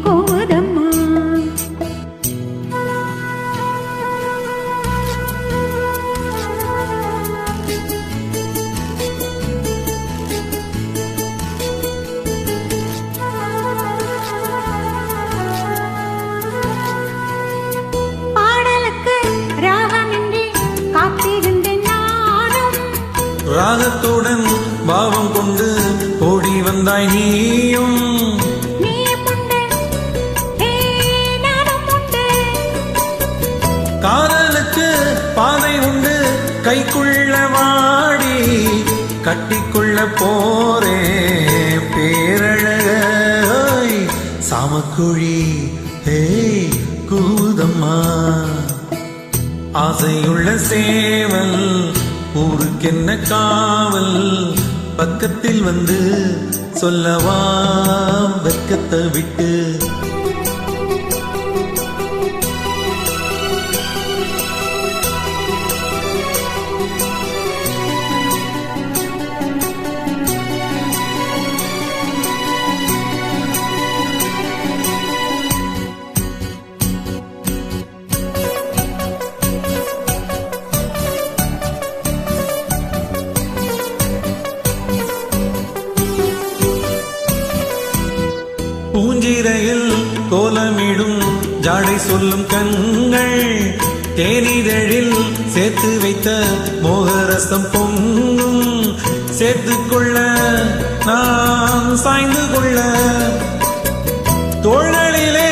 கோதம்மா. பாடலுக்கு ராகமின்றி காத்திருந்தேன் நானும். ராகத்துடன் பாவம் கொண்டு ஓடி வந்தாய் நீயும். காதலுக்கு பாதை உண்டு கைக்குள்ள வாடி கட்டிக்குள்ள போரே பேரழக சாமக்குழி ஹே கூதம்மா. ஆசையுள்ள சேவல் ஊருக்கென்ன காவல் பக்கத்தில் வந்து சொல்லவா வெக்கத்தை விட்டு. பூஞ்சிரையில் கோலமிடும் ஜாடை சொல்லும் கண்கள் தேனிதழில் சேர்த்து வைத்த மோகரசம் பொங்கும். சேர்த்து கொள்ள நான் சாய்ந்து கொள்ள தோள்களிலே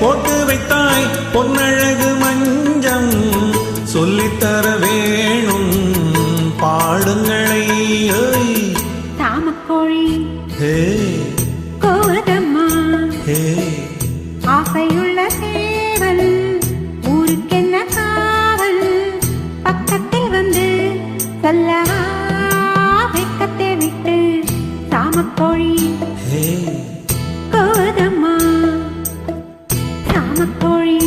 போட்டு வைத்தாய் பொன்னழகு மஞ்சம். சொல்லித்தர வேணும் பாடுங்களை தாமக்கோழி ஹே கோதம்மா. ஹே ஆசையுள்ள சேவல் ஊருக்கென்ன காவல் பக்கத்தில் வந்து சொல்லவா வெக்கத்தை விட்டு. தாமக்கோழி ஹே கோதம்மா. தாமக்கோழி